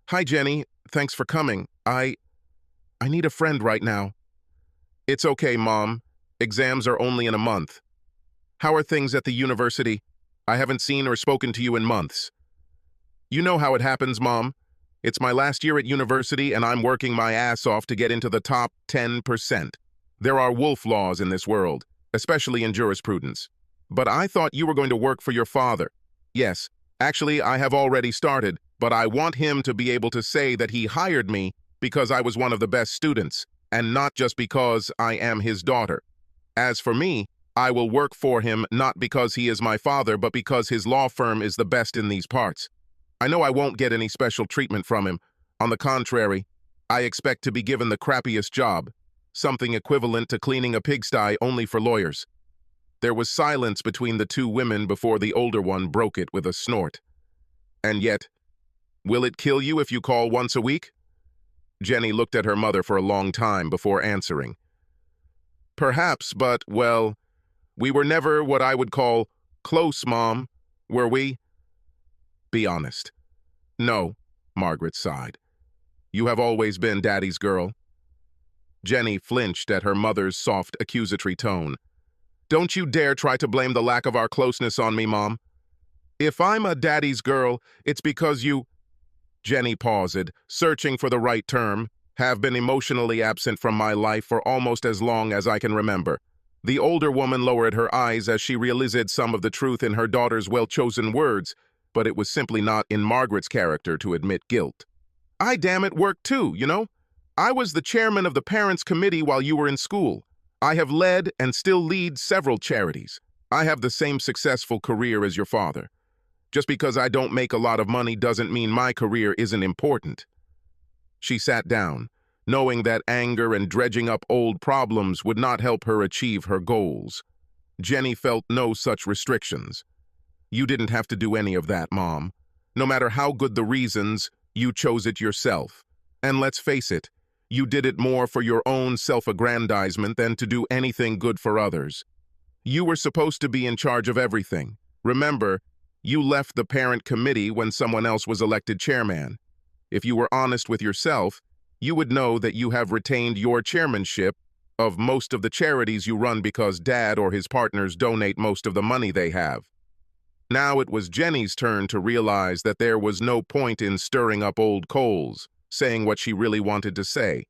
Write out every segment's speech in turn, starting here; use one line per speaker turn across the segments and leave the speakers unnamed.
Hi, Jenny. Thanks for coming. I need a friend right now. It's okay, Mom. Exams are only in a month. How are things at the university? I haven't seen or spoken to you in months. You know how it happens, Mom. It's my last year at university and I'm working my ass off to get into the top 10%. There are wolf laws in this world, especially in jurisprudence. But I thought you were going to work for your father. Yes, actually, I have already started, but I want him to be able to say that he hired me because I was one of the best students, and not just because I am his daughter. As for me, I will work for him not because he is my father, but because his law firm is the best in these parts. I know I won't get any special treatment from him. On the contrary, I expect to be given the crappiest job, something equivalent to cleaning a pigsty only for lawyers. There was silence between the two women before the older one broke it with a snort. And yet, will it kill you if you call once a week? Jenny looked at her mother for a long time before answering. Perhaps, but, well, we were never what I would call close, Mom, were we? Be honest. No, Margaret sighed. You have always been Daddy's girl. Jenny flinched at her mother's soft, accusatory tone. Don't you dare try to blame the lack of our closeness on me, Mom. If I'm a Daddy's girl, it's because you— Jenny paused, searching for the right term, have been emotionally absent from my life for almost as long as I can remember. The older woman lowered her eyes as she realized some of the truth in her daughter's well-chosen words, but it was simply not in Margaret's character to admit guilt. I damn it worked too, you know? I was the chairman of the parents' committee while you were in school. I have led and still lead several charities. I have the same successful career as your father. Just because I don't make a lot of money doesn't mean my career isn't important. She sat down, knowing that anger and dredging up old problems would not help her achieve her goals. Jenny felt no such restrictions. You didn't have to do any of that, Mom. No matter how good the reasons, you chose it yourself. And let's face it, you did it more for your own self-aggrandizement than to do anything good for others. You were supposed to be in charge of everything. Remember, you left the parent committee when someone else was elected chairman. If you were honest with yourself, you would know that you have retained your chairmanship of most of the charities you run because Dad or his partners donate most of the money they have. Now it was Jenny's turn to realize that there was no point in stirring up old coals, saying what she really wanted to say,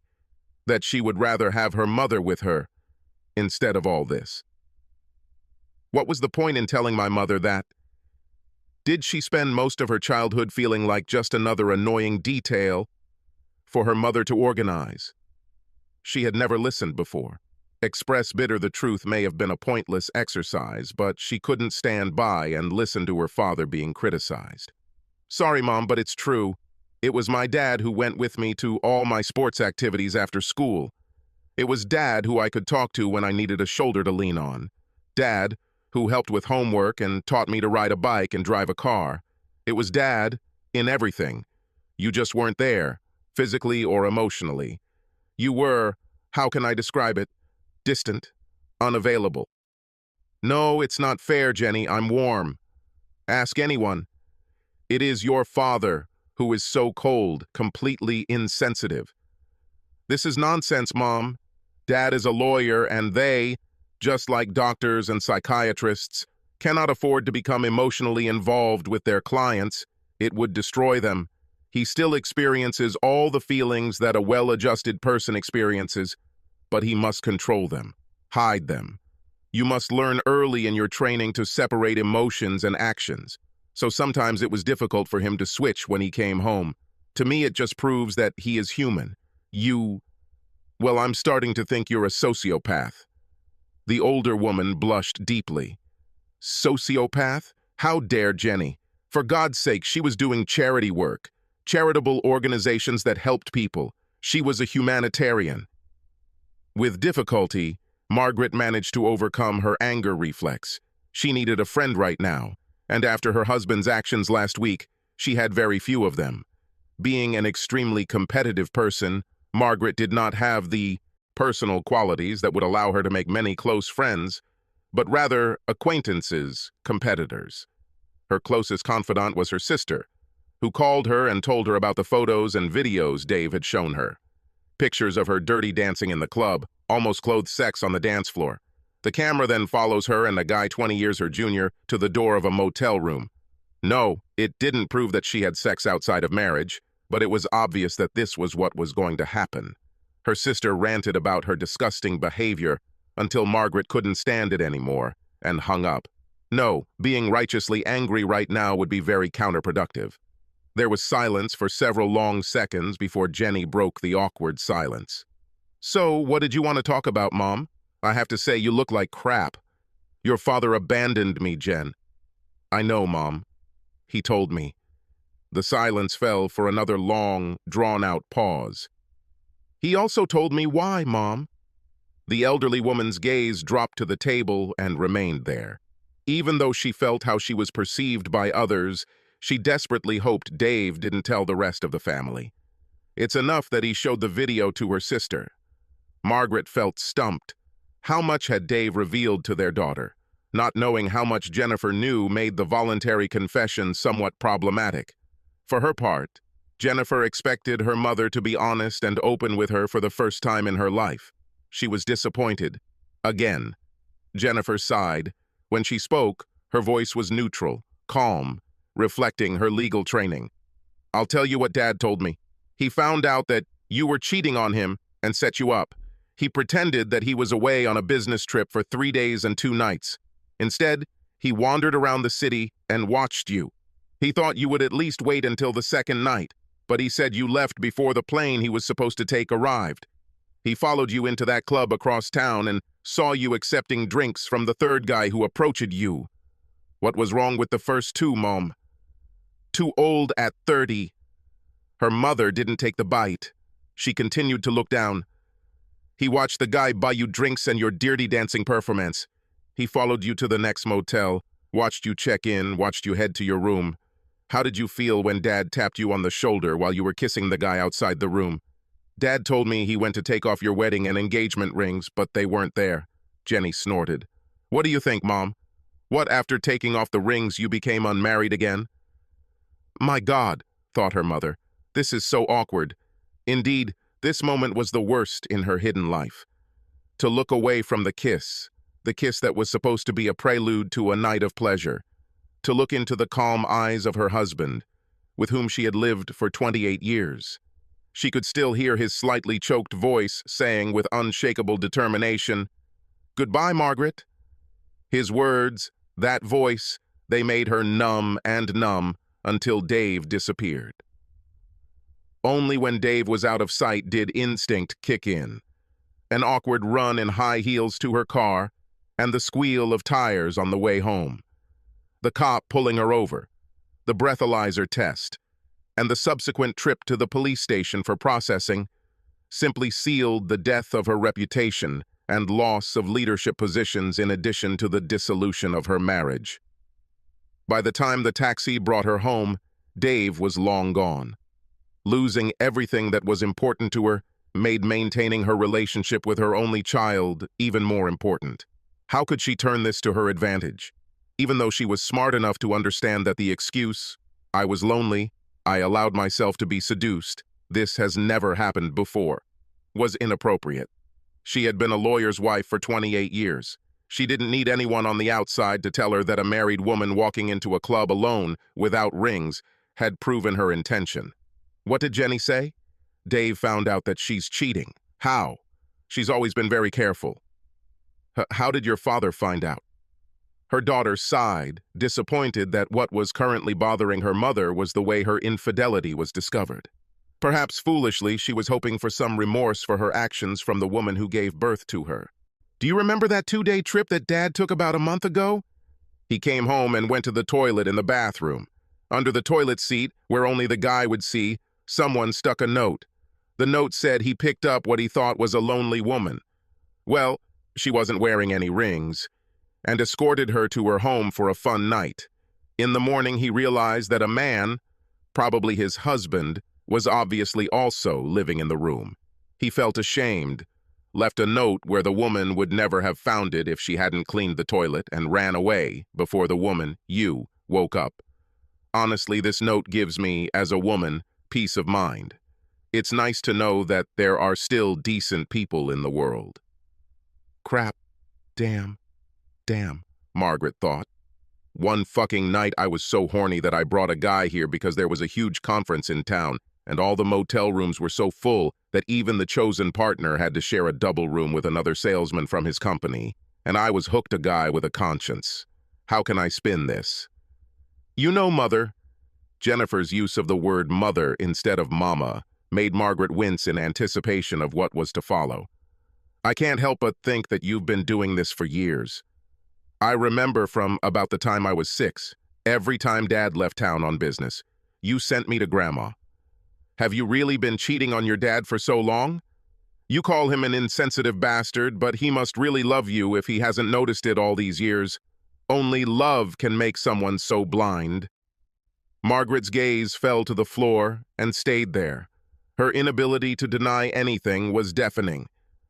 that she would rather have her mother with her instead of all this. What was the point in telling my mother that? Did she spend most of her childhood feeling like just another annoying detail for her mother to organize? She had never listened before. Express bitter the truth may have been a pointless exercise, but she couldn't stand by and listen to her father being criticized. Sorry, Mom, but it's true. It was my dad who went with me to all my sports activities after school. It was Dad who I could talk to when I needed a shoulder to lean on. Dad, who helped with homework and taught me to ride a bike and drive a car. It was Dad in everything. You just weren't there, physically or emotionally. You were, how can I describe it? Distant, unavailable. No, it's not fair, Jenny. I'm warm. Ask anyone. It is your father who is so cold, completely insensitive. This is nonsense, Mom. Dad is a lawyer and they, just like doctors and psychiatrists, cannot afford to become emotionally involved with their clients. It would destroy them. He still experiences all the feelings that a well-adjusted person experiences, but he must control them, hide them. You must learn early in your training to separate emotions and actions. So sometimes it was difficult for him to switch when he came home. To me, it just proves that he is human. Well, I'm starting to think you're a sociopath. The older woman blushed deeply. Sociopath? How dare Jenny? For God's sake, she was doing charity work, charitable organizations that helped people. She was a humanitarian. With difficulty, Margaret managed to overcome her anger reflex. She needed a friend right now, and after her husband's actions last week, she had very few of them. Being an extremely competitive person, Margaret did not have the personal qualities that would allow her to make many close friends, but rather acquaintances, competitors. Her closest confidant was her sister, who called her and told her about the photos and videos Dave had shown her. Pictures of her dirty dancing in the club, almost clothed sex on the dance floor. The camera then follows her and a guy 20 years her junior to the door of a motel room. No, it didn't prove that she had sex outside of marriage, but it was obvious that this was what was going to happen. Her sister ranted about her disgusting behavior until Margaret couldn't stand it anymore and hung up. No, being righteously angry right now would be very counterproductive. There was silence for several long seconds before Jenny broke the awkward silence. "So, what did you want to talk about, Mom? I have to say you look like crap. Your father abandoned me, Jen." "I know, Mom. He told me." The silence fell for another long, drawn-out pause. "He also told me why, Mom." The elderly woman's gaze dropped to the table and remained there. Even though she felt how she was perceived by others, she desperately hoped Dave didn't tell the rest of the family. It's enough that he showed the video to her sister. Margaret felt stumped. How much had Dave revealed to their daughter? Not knowing how much Jennifer knew made the voluntary confession somewhat problematic. For her part, Jennifer expected her mother to be honest and open with her for the first time in her life. She was disappointed. Again. Jennifer sighed. When she spoke, her voice was neutral, calm, reflecting her legal training. "I'll tell you what Dad told me. He found out that you were cheating on him and set you up. He pretended that he was away on a business trip for 3 days and 2 nights. Instead, he wandered around the city and watched you. He thought you would at least wait until the second night, but he said you left before the plane he was supposed to take arrived. He followed you into that club across town and saw you accepting drinks from the third guy who approached you. What was wrong with the first 2, Mom? Too old at 30. Her mother didn't take the bite. She continued to look down. He watched the guy buy you drinks and your dirty dancing performance. He followed you to the next motel, watched you check in, watched you head to your room. How did you feel when Dad tapped you on the shoulder while you were kissing the guy outside the room? Dad told me he went to take off your wedding and engagement rings, but they weren't there." Jenny snorted. "What do you think, Mom? What, after taking off the rings, you became unmarried again?" "My God," thought her mother, "this is so awkward." Indeed, this moment was the worst in her hidden life. To look away from the kiss that was supposed to be a prelude to a night of pleasure. To look into the calm eyes of her husband, with whom she had lived for 28 years. She could still hear his slightly choked voice saying with unshakable determination, "Goodbye, Margaret." His words, that voice, they made her numb and numb until Dave disappeared. Only when Dave was out of sight did instinct kick in. An awkward run in high heels to her car, and the squeal of tires on the way home. The cop pulling her over, the breathalyzer test, and the subsequent trip to the police station for processing simply sealed the death of her reputation and loss of leadership positions in addition to the dissolution of her marriage. By the time the taxi brought her home, Dave was long gone. Losing everything that was important to her made maintaining her relationship with her only child even more important. How could she turn this to her advantage? Even though she was smart enough to understand that the excuse, "I was lonely, I allowed myself to be seduced, this has never happened before," was inappropriate. She had been a lawyer's wife for 28 years. She didn't need anyone on the outside to tell her that a married woman walking into a club alone, without rings, had proven her intention. What did Jenny say? Dave found out that she's cheating. How? She's always been very careful. How did your father find out? Her daughter sighed, disappointed that what was currently bothering her mother was the way her infidelity was discovered. Perhaps foolishly, she was hoping for some remorse for her actions from the woman who gave birth to her. "Do you remember that 2-day trip that Dad took about a month ago?" He came home and went to the toilet in the bathroom. Under the toilet seat, where only the guy would see, someone stuck a note. The note said he picked up what he thought was a lonely woman. Well, she wasn't wearing any rings, and escorted her to her home for a fun night. In the morning, he realized that a man, probably his husband, was obviously also living in the room. He felt ashamed, left a note where the woman would never have found it if she hadn't cleaned the toilet, and ran away before the woman, woke up. Honestly, this note gives me, as a woman, peace of mind. It's nice to know that there are still decent people in the world. Crap. Damn, Margaret thought. One fucking night I was so horny that I brought a guy here because there was a huge conference in town, and all the motel rooms were so full that even the chosen partner had to share a double room with another salesman from his company, and I was hooked a guy with a conscience. How can I spin this? You know, mother. Jennifer's use of the word mother instead of mama made Margaret wince in anticipation of what was to follow. I can't help but think that you've been doing this for years. I remember from about the time I was 6, every time Dad left town on business, you sent me to Grandma. Have you really been cheating on your dad for so long? You call him an insensitive bastard, but he must really love you if he hasn't noticed it all these years. Only love can make someone so blind. Margaret's gaze fell to the floor and stayed there. Her inability to deny anything was deafening.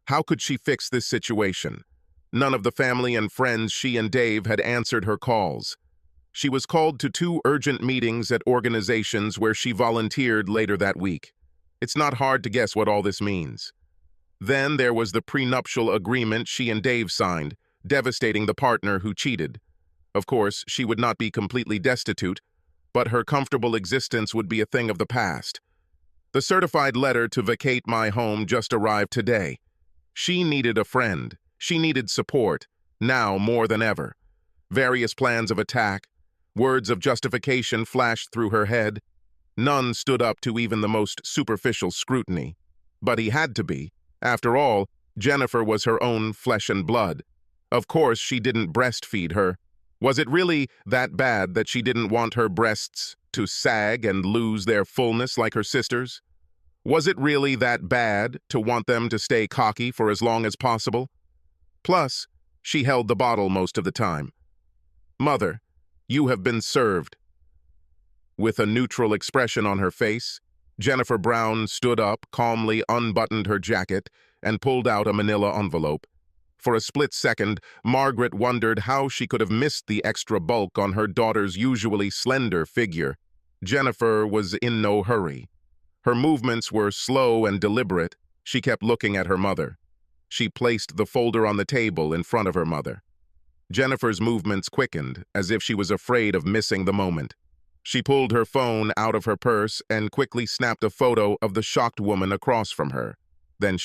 How could she fix this situation? None of the family and friends she and Dave had answered her calls. She was called to 2 urgent meetings at organizations where she volunteered later that week. It's not hard to guess what all this means. Then there was the prenuptial agreement she and Dave signed, devastating the partner who cheated. Of course, she would not be completely destitute, but her comfortable existence would be a thing of the past. The certified letter to vacate my home just arrived today. She needed a friend. She needed support, now more than ever. Various plans of attack, words of justification flashed through her head. None stood up to even the most superficial scrutiny. But he had to be. After all, Jennifer was her own flesh and blood. Of course, she didn't breastfeed her. Was it really that bad that she didn't want her breasts to sag and lose their fullness like her sisters? Was it really that bad to want them to stay cocky for as long as possible? Plus, she held the bottle most of the time. Mother, you have been served. With a neutral expression on her face, Jennifer Brown stood up, calmly unbuttoned her jacket, and pulled out a manila envelope. For a split second, Margaret wondered how she could have missed the extra bulk on her daughter's usually slender figure. Jennifer was in no hurry. Her movements were slow and deliberate. She kept looking at her mother. She placed the folder on the table in front of her mother. Jennifer's movements quickened, as if she was afraid of missing the moment. She pulled her phone out of her purse and quickly snapped a photo of the shocked woman across from her. Then she